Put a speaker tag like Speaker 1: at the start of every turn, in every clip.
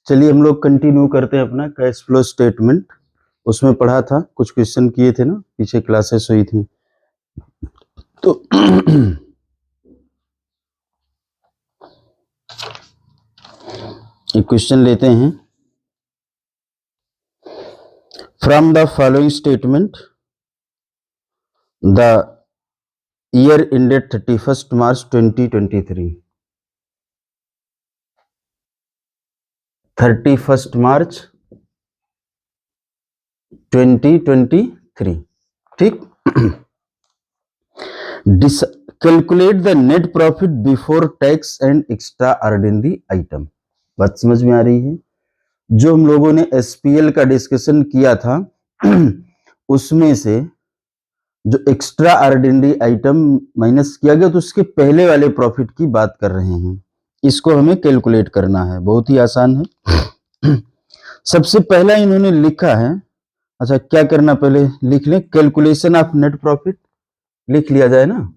Speaker 1: चलिए हम लोग कंटिन्यू करते हैं अपना कैश फ्लो स्टेटमेंट। उसमें पढ़ा था, कुछ क्वेश्चन किए थे ना, पीछे क्लासेस हुई थी तो एक क्वेश्चन लेते हैं। From the following statement the year ended 31st March 2023। 31st March 2023, ठीक। Calculate the net profit before tax and extraordinary item. बात समझ में आ रही है? जो हम लोगों ने एसपीएल का डिस्कशन किया था उसमें से जो एक्स्ट्रा ऑर्डिनरी आइटम माइनस किया गया तो उसके पहले वाले प्रॉफिट की बात कर रहे हैं। इसको हमें कैलकुलेट करना है, बहुत ही आसान है। सबसे पहला इन्होंने लिखा है, अच्छा क्या करना, पहले लिख लें कैलकुलेशन ऑफ नेट प्रॉफिट, लिख लिया जाए ना।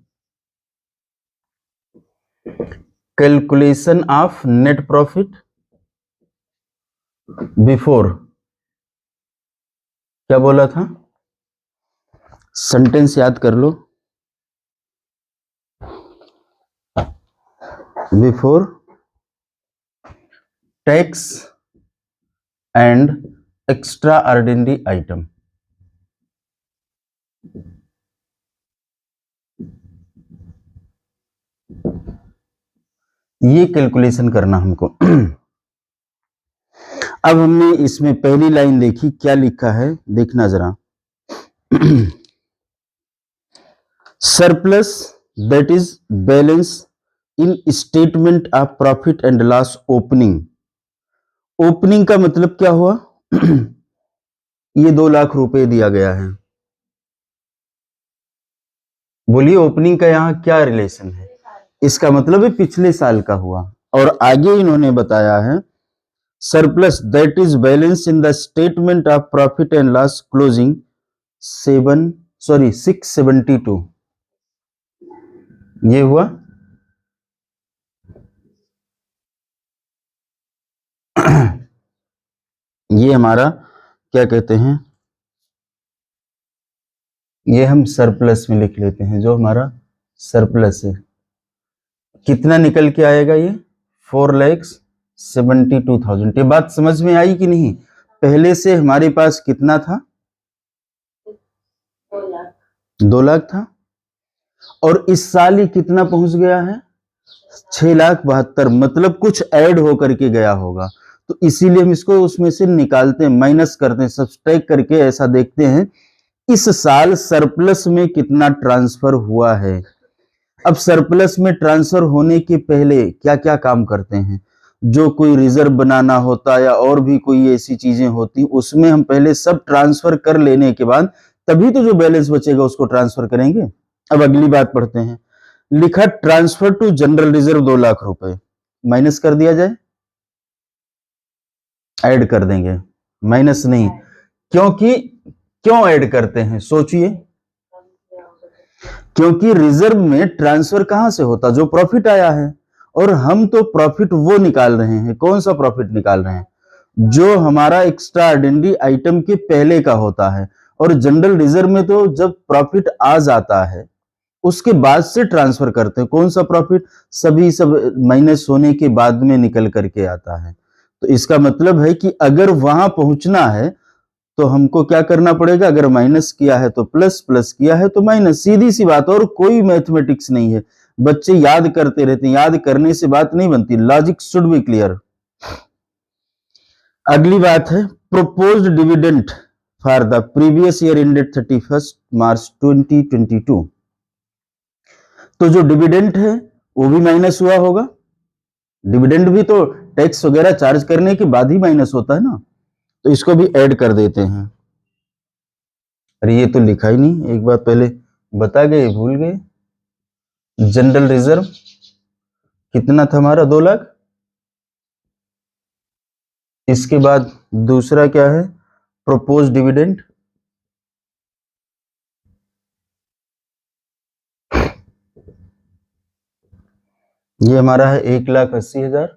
Speaker 1: Calculation of net profit before, क्या बोला था, सेंटेंस याद कर लो। Before tax and extraordinary item. ये कैलकुलेशन करना हमको। अब हमने इसमें पहली लाइन देखी, क्या लिखा है देखना जरा। Surplus that is balance in statement of profit and loss opening. Opening का मतलब क्या हुआ? ये 2 लाख रुपए दिया गया है। बोलिए ओपनिंग का यहां क्या रिलेशन है? इसका मतलब है पिछले साल का हुआ। और आगे इन्होंने बताया है surplus that is balance in the statement of profit and loss closing 672। ये हुआ। ये हमारा क्या कहते हैं, ये हम सरप्लस में लिख लेते हैं। जो हमारा सरप्लस है कितना निकल के आएगा? ये 4,72,000। ये बात समझ में आई कि नहीं? पहले से हमारे पास कितना था? 2 लाख था। और इस साल ये कितना पहुंच गया है? 6,72,000। मतलब कुछ ऐड होकर के गया होगा, तो इसीलिए हम इसको उसमें से निकालते हैं, माइनस करते हैं, सब्सट्रैक्ट करके ऐसा देखते हैं इस साल सरप्लस में कितना ट्रांसफर हुआ है। अब सरप्लस में ट्रांसफर होने के पहले क्या क्या काम करते हैं? जो कोई रिजर्व बनाना होता या और भी कोई ऐसी चीजें होती, उसमें हम पहले सब ट्रांसफर कर लेने के बाद तभी तो जो बैलेंस बचेगा उसको ट्रांसफर करेंगे। अब अगली बात पढ़ते हैं। लिखा transfer to general reserve 2 lakh रुपए, माइनस कर दिया जाए, ऐड कर देंगे, माइनस नहीं। क्योंकि क्यों ऐड करते हैं सोचिए? क्योंकि रिजर्व में ट्रांसफर कहां से होता? जो प्रॉफिट आया है। और हम तो प्रॉफिट वो निकाल रहे हैं, कौन सा प्रॉफिट निकाल रहे हैं? जो हमारा एक्स्ट्रा ऑर्डिनरी आइटम के पहले का होता है। और जनरल रिजर्व में तो जब प्रॉफिट आ जाता है उसके बाद से ट्रांसफर करते हैं। कौन सा प्रॉफिट? सभी सब माइनस होने के बाद में निकल करके आता है। तो इसका मतलब है कि अगर वहां पहुंचना है तो हमको क्या करना पड़ेगा? अगर माइनस किया है तो प्लस, प्लस किया है तो माइनस, सीधी सी बात। और कोई मैथमेटिक्स नहीं है। बच्चे याद करते रहते हैं, याद करने से बात नहीं बनती, लॉजिक शुड बी क्लियर। अगली बात है proposed dividend for the previous year ended 31st March 2022। तो जो डिविडेंड है वो भी माइनस हुआ होगा। डिविडेंड भी तो टैक्स वगैरह चार्ज करने के बाद ही माइनस होता है ना, तो इसको भी ऐड कर देते हैं। अरे ये तो लिखा ही नहीं, एक बार पहले बता गए, भूल गए। जनरल रिजर्व कितना था हमारा? 2 लाख। इसके बाद दूसरा क्या है? Propose dividend. ये हमारा है 1,80,000।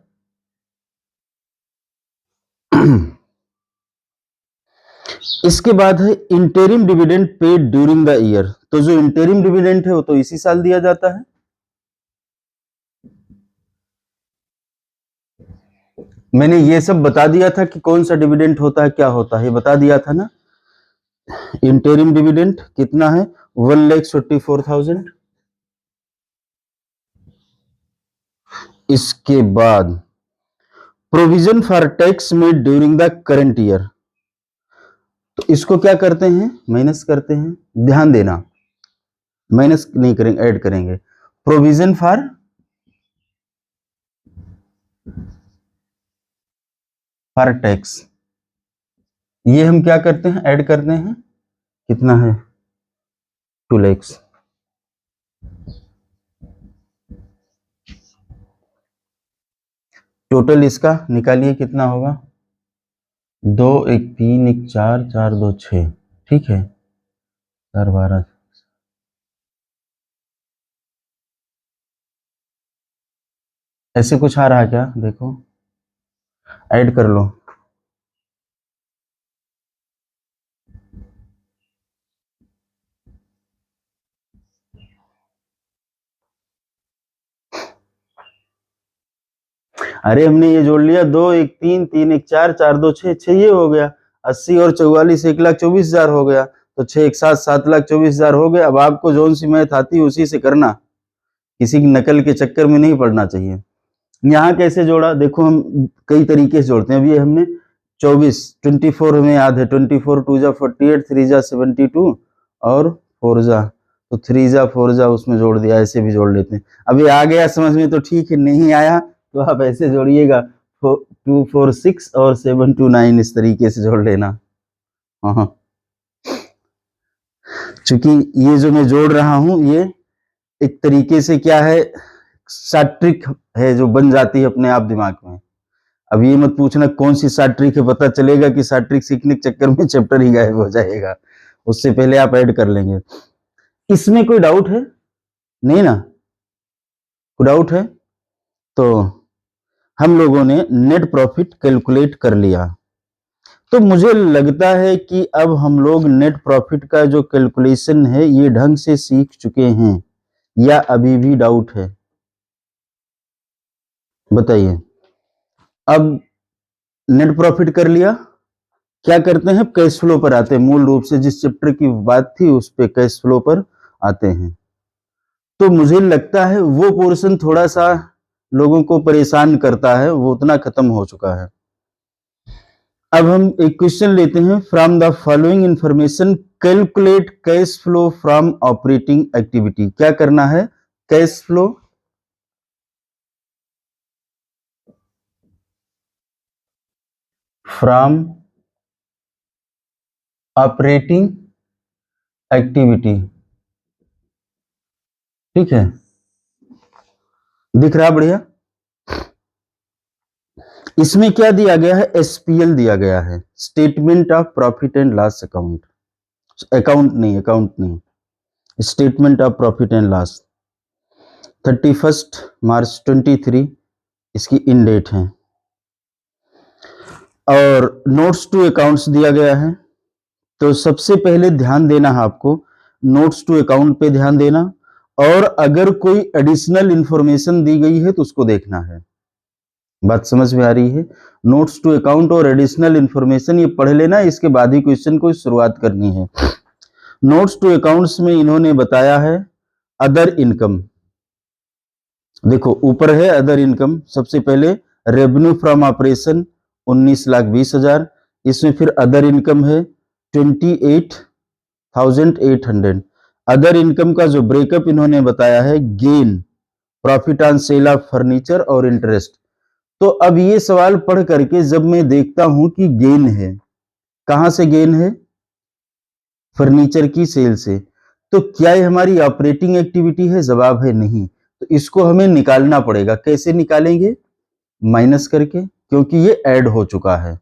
Speaker 1: इसके बाद है interim dividend paid during the year. तो जो इंटरिम डिविडेंड है वो तो इसी साल दिया जाता है। मैंने ये सब बता दिया था कि कौन सा डिविडेंड होता है, क्या होता है, ये बता दिया था ना। इंटरिम डिविडेंड कितना है? 1,44,000। इसके बाद provision for tax made during the current year. तो इसको क्या करते हैं? माइनस करते हैं। ध्यान देना, माइनस नहीं करेंगे, ऐड करेंगे। प्रोविजन फॉर टैक्स, ये हम क्या करते हैं? ऐड करते हैं। कितना है? 2 लाख। टोटल इसका निकालिए कितना होगा? 2 1 3 1 4 4 2 6। ठीक है, 4 12। ऐसे कुछ आ रहा है क्या? देखो, ऐड कर लो। अरे हमने ये जोड़ लिया, 2 1 3 3 1 4 4 2 6 6, ये हो गया। 80 और 44 1,24,000 हो गया। तो 6 1 7 7,24,000 हो गया। अब आपको जोन सी मैथ आती है उसी से करना, किसी की नकल के चक्कर में नहीं पड़ना चाहिए। यहाँ कैसे जोड़ा? देखो, हम कई तरीके से जोड़ते हैं। अभी हमने 24 24 हमें याद है, 24 2 जा 48 3 जा 72 और 4 जा, तो 3 जा 4 जा उसमें जोड़ दिया। ऐसे भी जोड़ लेते हैं। अभी आ गया समझ में तो ठीक है, नहीं आया तो आप ऐसे जोड़िएगा, 2 4 6 और 7 2 9, इस तरीके से जोड़ लेना। हाँ, चूंकि ये जो मैं जोड़ रहा हूं ये एक तरीके से क्या है, शॉर्ट ट्रिक है जो बन जाती है अपने आप दिमाग में। अब ये मत पूछना कौन सी शॉर्ट ट्रिक है, पता चलेगा कि शॉर्ट ट्रिक सीखने के चक्कर में चैप्टर ही गायब हो जाएगा। उससे पहले आप ऐड कर लेंगे। इसमें कोई डाउट है? नहीं ना? कोई डाउट है? तो हम लोगों ने नेट प्रॉफिट कैलकुलेट कर लिया। तो मुझे लगता है कि अब हम लोग नेट प्रॉफिट का जो कैलकुलेशन है ये ढंग से सीख चुके हैं, या अभी भी डाउट है? बताइए। अब नेट प्रॉफिट कर लिया, क्या करते हैं? कैश फ्लो पर आते हैं। मूल रूप से जिस चैप्टर की बात थी उस पे कैश फ्लो पर आते हैं। तो मुझे लगता है वो पोर्शन थोड़ा सा लोगों को परेशान करता है, वो उतना खत्म हो चुका है। अब हम एक क्वेश्चन लेते हैं। From the following information calculate cash flow from operating activity. क्या करना है? Cash flow from operating activity. ठीक है, दिख रहा? बढ़िया। इसमें क्या दिया गया है? एसपीएल दिया गया है, statement of profit and loss account. Account नहीं, statement of profit and loss. 31 मार्च 23 इसकी इन डेट है। और नोट्स टू अकाउंट्स दिया गया है। तो सबसे पहले ध्यान देना है आपको, नोट्स टू अकाउंट पे ध्यान देना, और अगर कोई एडिशनल इंफॉर्मेशन दी गई है तो उसको देखना है। बात समझ में आ रही है? नोट्स टू अकाउंट और एडिशनल इंफॉर्मेशन ये पढ़ लेना, इसके बाद ही क्वेश्चन को शुरुआत करनी है। नोट्स टू अकाउंट्स में इन्होंने बताया है अदर इनकम। देखो ऊपर है अदर इनकम। सबसे पहले रेवेन्यू फ्रॉम ऑपरेशन 19,20,000। इसमें फिर अदर इनकम है 28,800। अदर इनकम का जो ब्रेकअप इन्होंने बताया है, gain, profit on sale of furniture और इंटरेस्ट। तो अब ये सवाल पढ़ करके जब मैं देखता हूं कि गेन है, कहां से गेन है? फर्नीचर की सेल से। तो क्या ये हमारी ऑपरेटिंग एक्टिविटी है? जवाब है नहीं। तो इसको हमें निकालना पड़ेगा। कैसे निकालेंगे? माइनस करके, क्योंकि ये ऐड हो चुका है।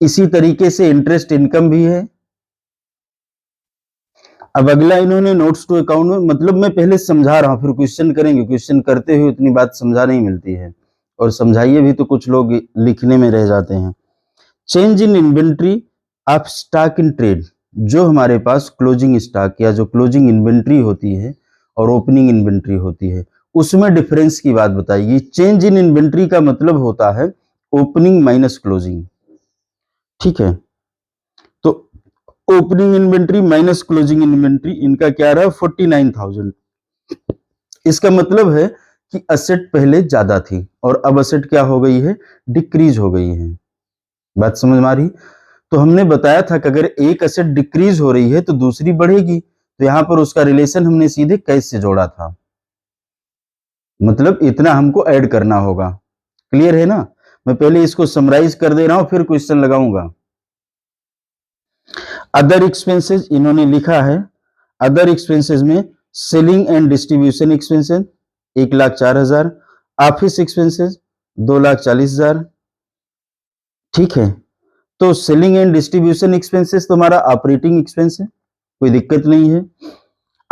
Speaker 1: इसी तरीके से इंटरेस्ट इनकम भी है। अब अगला इन्होंने नोट्स टू अकाउंट में, मतलब मैं पहले समझा रहा हूं फिर क्वेश्चन करेंगे। क्वेश्चन करते हुए इतनी बात समझा नहीं मिलती है, और समझाइए भी तो कुछ लोग लिखने में रह जाते हैं। Change in inventory of stock in trade, जो हमारे पास क्लोजिंग स्टॉक या जो क्लोजिंग इन्वेंट्री होती है और ओपनिंग इन्वेंट्री होती है, उसमें डिफरेंस की बात बताइए। चेंज इन इन्वेंट्री का मतलब होता है ओपनिंग माइनस क्लोजिंग, ठीक है। तो opening inventory minus closing inventory, इनका क्या रहा, 49,000। इसका मतलब है कि असेट पहले ज्यादा थी और अब असेट क्या हो गई है, डिक्रीज हो गई है। बात समझ में आ रही? तो हमने बताया था कि अगर एक एसेट डिक्रीज हो रही है तो दूसरी बढ़ेगी, तो यहां पर उसका रिलेशन हमने सीधे कैश से जोड़ा था, मतलब इतना हमको ऐड करना होगा। क्लियर है ना? मैं पहले इसको समराइज कर दे रहा हूं, फिर क्वेश्चन लगाऊंगा। अदर एक्सपेंसेस इन्होंने लिखा है, अदर एक्सपेंसेस में selling and distribution expenses 1,04,000, office expenses 2,40,000, ठीक है। तो सेलिंग एंड डिस्ट्रीब्यूशन एक्सपेंसेस तो हमारा ऑपरेटिंग एक्सपेंस है, कोई दिक्कत नहीं है।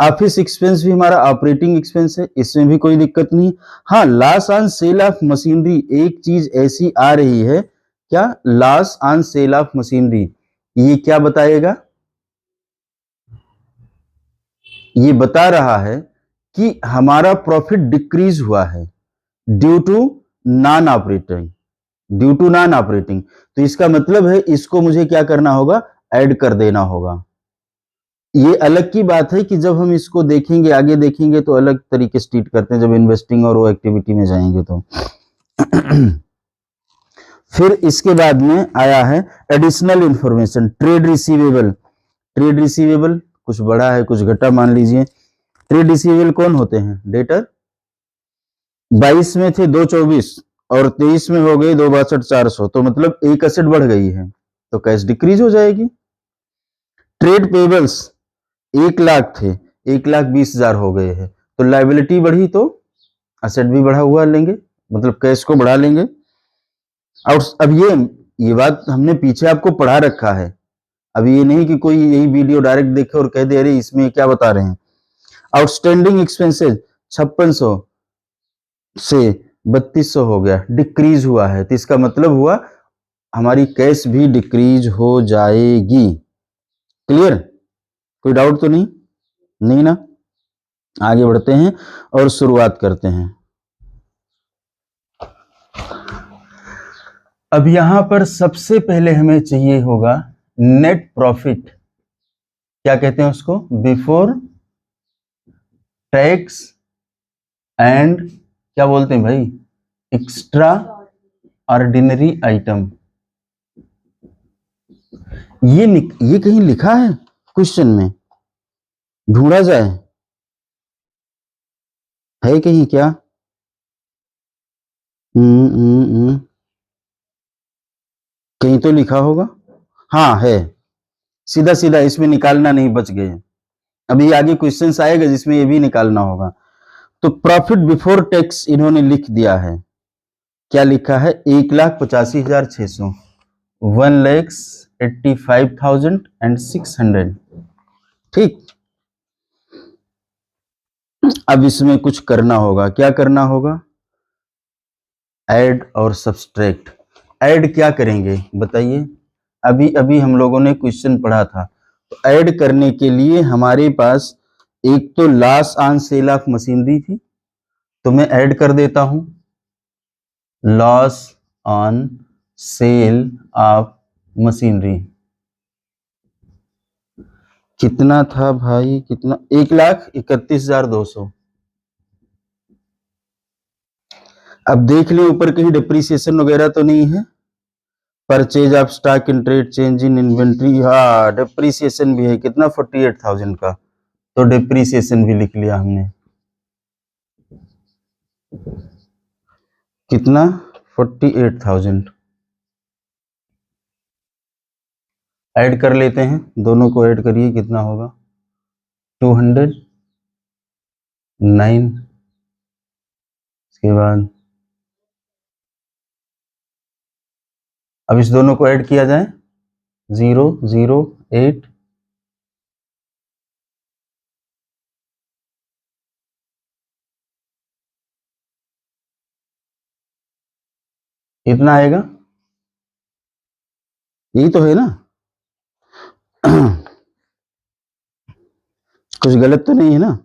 Speaker 1: ऑफिस एक्सपेंस भी हमारा ऑपरेटिंग एक्सपेंस है, इसमें भी कोई दिक्कत नहीं। हाँ, loss on sale of machinery, एक चीज ऐसी आ रही है, क्या, loss on sale of machinery, ये क्या बताएगा, ये बता रहा है कि हमारा प्रॉफिट डिक्रीज हुआ है due to non operating, due to non operating. तो इसका मतलब है इसको मुझे क्या करना होगा, ऐड कर देना होगा। ये अलग की बात है कि जब हम इसको देखेंगे, आगे देखेंगे तो अलग तरीके से ट्रीट करते हैं, जब इन्वेस्टिंग और वो एक्टिविटी में जाएंगे तो। फिर इसके बाद में आया है additional information, trade receivable. Trade receivable कुछ बड़ा है कुछ घटा, मान लीजिए। ट्रेड रिसीवेबल कौन होते हैं, डेटर। 22 में थे 224 और 23 में हो गए 262,400, तो मतलब एक एसेट बढ़ गई है तो कैश डिक्रीज हो जाएगी। ट्रेड पेबल्स 1,00,000 थे, 1,20,000 हो गए हैं, तो लाइबिलिटी बढ़ी तो असेट भी बढ़ा हुआ लेंगे, मतलब कैश को बढ़ा लेंगे। और अब ये बात हमने पीछे आपको पढ़ा रखा है, अब ये नहीं कि कोई यही वीडियो डायरेक्ट देखे और कह दे अरे इसमें क्या बता रहे हैं। आउटस्टैंडिंग एक्सपेंसेस 5600 से 3200 हो गया, डिक्रीज हुआ है, तो इसका मतलब हुआ हमारी कैश भी डिक्रीज हो जाएगी। क्लियर? कोई डाउट तो नहीं? नहीं ना? आगे बढ़ते हैं और शुरुआत करते हैं। अब यहां पर सबसे पहले हमें चाहिए होगा नेट प्रॉफिट, क्या कहते हैं उसको, बिफोर टैक्स एंड क्या बोलते हैं भाई, एक्स्ट्रा ऑर्डिनरी आइटम। ये कहीं लिखा है क्वेश्चन में, ढूंढा जाए, है कहीं क्या? कहीं तो लिखा होगा, हाँ है, सीधा सीधा इसमें निकालना नहीं, बच गए। अभी आगे क्वेश्चंस आएगा जिसमें ये भी निकालना होगा। तो प्रॉफिट बिफोर टैक्स इन्होंने लिख दिया है, क्या लिखा है, 1,85,600, 1,85,600, ठीक। अब इसमें कुछ करना होगा, क्या करना होगा, ऐड और सब्सट्रैक्ट। ऐड क्या करेंगे बताइए, अभी अभी हम लोगों ने क्वेश्चन पढ़ा था, तो ऐड करने के लिए हमारे पास एक तो loss on sale of machinery थी, तो मैं ऐड कर देता हूं loss on sale of machinery. कितना था भाई, कितना, 1,31,200। अब देख ले ऊपर कहीं डिप्रिसिएशन वगैरह तो नहीं है, purchase of stock in trade, change in inventory, हाँ डिप्रिसिएशन भी है, कितना, 48,000 का, तो डिप्रिसिएशन भी लिख लिया हमने, कितना, 48,000। ऐड कर लेते हैं, दोनों को ऐड करिए, कितना होगा, 209। इसके बाद अब इस दोनों को ऐड किया जाए, 008, इतना आएगा, यही तो है ना, कुछ गलत तो नहीं है ना।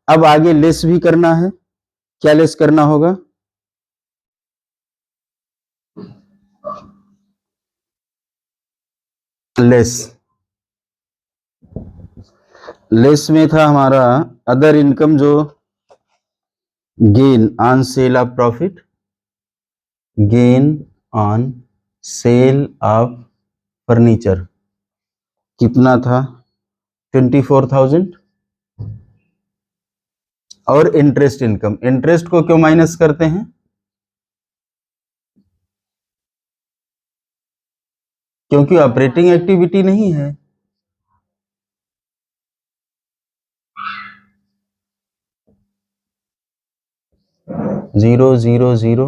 Speaker 1: अब आगे लेस भी करना है। क्या लेस करना होगा? लेस में था हमारा अदर इनकम, जो gain on sale of profit, gain on sale of furniture कितना था? 24,000। और इंटरेस्ट इनकम, इंटरेस्ट को क्यों माइनस करते हैं? क्योंकि ऑपरेटिंग एक्टिविटी नहीं है। जीरो जीरो जीरो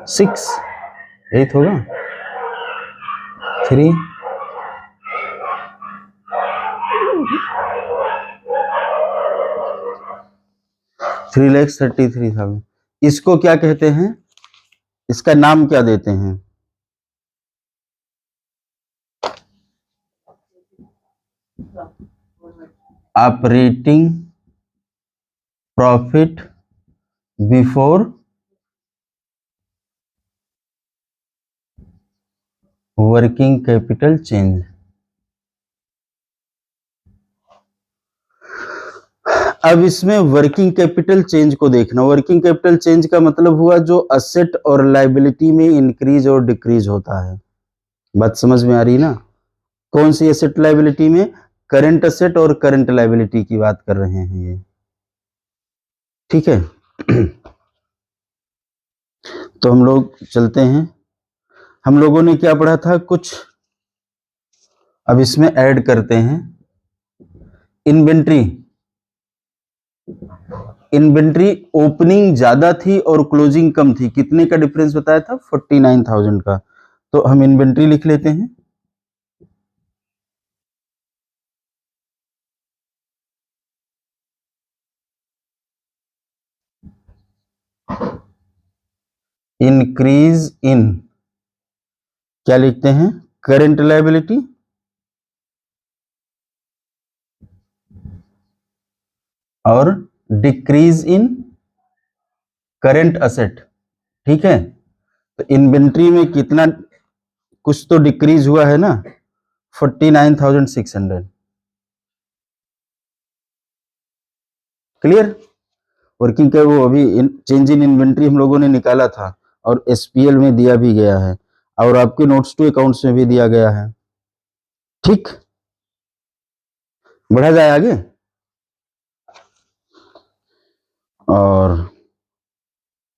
Speaker 1: 6 8 होगा 3 3,33,000। इसको क्या कहते हैं? इसका नाम क्या देते हैं? Operating profit before working capital change. अब इसमें वर्किंग कैपिटल चेंज को देखना। वर्किंग कैपिटल चेंज का मतलब हुआ जो असेट और लायबिलिटी में इंक्रीज और डिक्रीज होता है। बात समझ में आ रही ना? कौन सी एसेट लायबिलिटी में? करंट असेट और करंट लायबिलिटी की बात कर रहे हैं ये, ठीक है। तो हम लोग चलते हैं। हम लोगों ने क्या पढ़ा था कुछ, अब इसमें ऐड करते हैं। इन्वेंट्री ओपनिंग ज्यादा थी और क्लोजिंग कम थी। कितने का डिफरेंस बताया था? 49,000 का। तो हम इन्वेंट्री लिख लेते हैं। इंक्रीज इन, क्या लिखते हैं? करंट लायबिलिटी और डिक्रीज इन करंट असेट, ठीक है। तो इन्वेंट्री में कितना, कुछ तो डिक्रीज हुआ है ना, 49,600। क्लियर? वर्किंग का वो अभी चेंज इन इन्वेंट्री हम लोगों ने निकाला था और एसपीएल में दिया भी गया है और आपके नोट्स टू अकाउंट्स में भी दिया गया है, ठीक। बढ़ा जाए आगे। और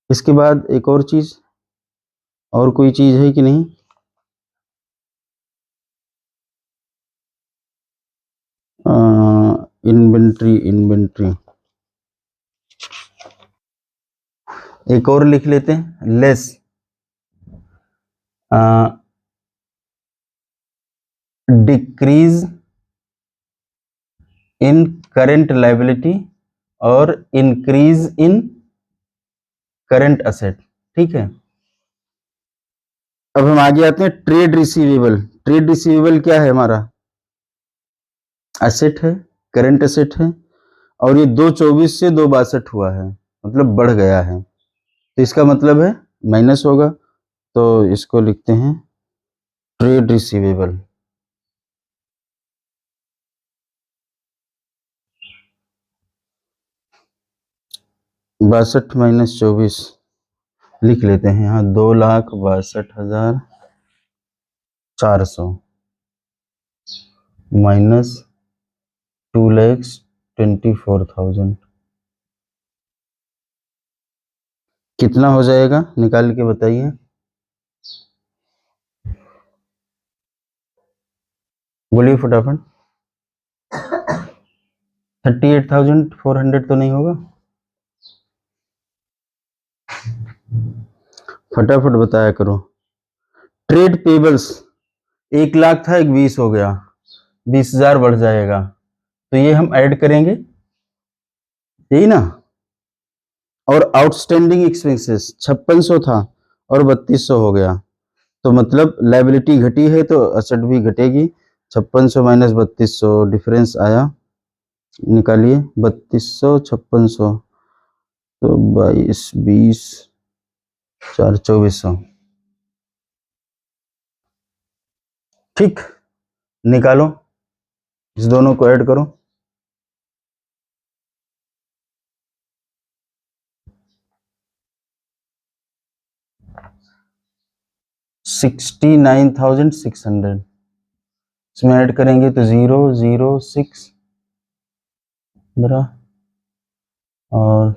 Speaker 1: इसके बाद एक और चीज, और कोई चीज है कि नहीं? इन्वेंट्री एक और लिख लेते हैं, less decrease in current liability और इंक्रीज इन करंट असेट, ठीक है। अब हम आगे आते हैं ट्रेड रिसीवेबल। ट्रेड रिसीवेबल क्या है हमारा? एसेट है, करंट एसेट है, और ये 224 से 262 हुआ है, मतलब बढ़ गया है, तो इसका मतलब है माइनस होगा। तो इसको लिखते हैं ट्रेड रिसीवेबल। बासठ माइनस 24 लिख लेते हैं यहाँ, 2,62,400 माइनस 2,24,000 कितना हो जाएगा? निकाल के बताइए। बोलिए फटाफट। 38,400 तो नहीं होगा? फटाफट बताया करो। ट्रेड पेबल्स 1,00,000 था, 20 हो गया, 20,000 बढ़ जाएगा, तो ये हम ऐड करेंगे, यही ना। और आउटस्टैंडिंग एक्सपेंसेस 5600 था और 3200 हो गया, तो मतलब लायबिलिटी घटी है तो असेट भी घटेगी। 5600 माइनस 3200 डिफरेंस आया, निकालिए 3200 5600 तो 22 20 4 2400। ठीक, निकालो, इस दोनों को ऐड करो। $69,600 इसमें ऐड करेंगे तो 006 और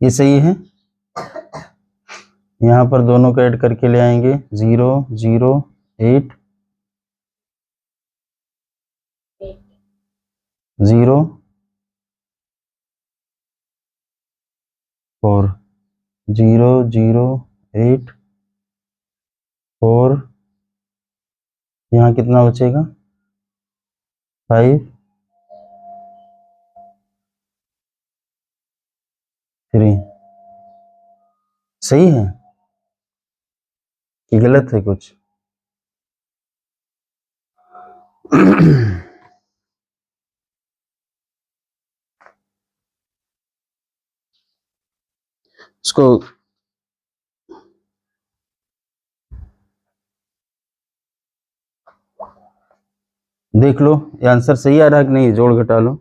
Speaker 1: ये सही है। यहाँ पर दोनों को ऐड करके ले आएंगे 008 4 008 4 यहाँ कितना बचेगा 5 3। सही है कि गलत है कुछ? इसको देख लो, ये आंसर सही आ रहा है कि नहीं, जोड़ घटा लो।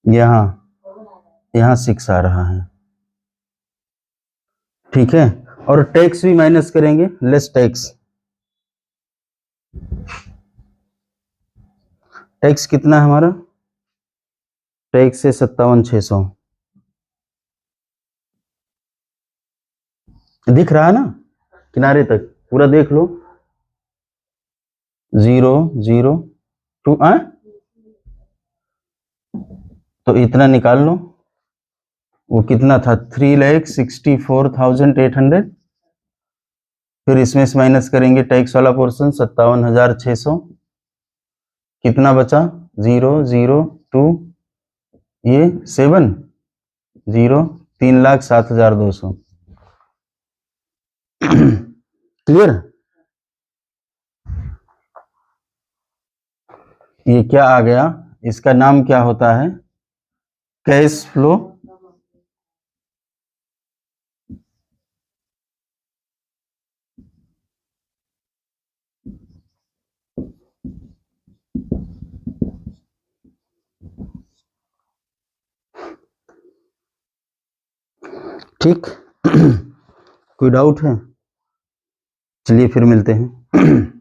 Speaker 1: यहाँ 6 आ रहा है, ठीक है। और टैक्स भी माइनस करेंगे, लेस टैक्स। टैक्स कितना है हमारा? टैक्स है 57,600। दिख रहा है ना, किनारे तक पूरा देख लो। 002 तो इतना निकाल लो, वो कितना था 3,64,800। फिर इसमें से माइनस करेंगे टैक्स वाला पोर्शन 57,600, कितना बचा 002 ये 7 0 3,07,200। क्लियर? ये क्या आ गया, इसका नाम क्या होता है? कैश फ्लो ठीक। कोई डाउट है? चलिए फिर मिलते हैं।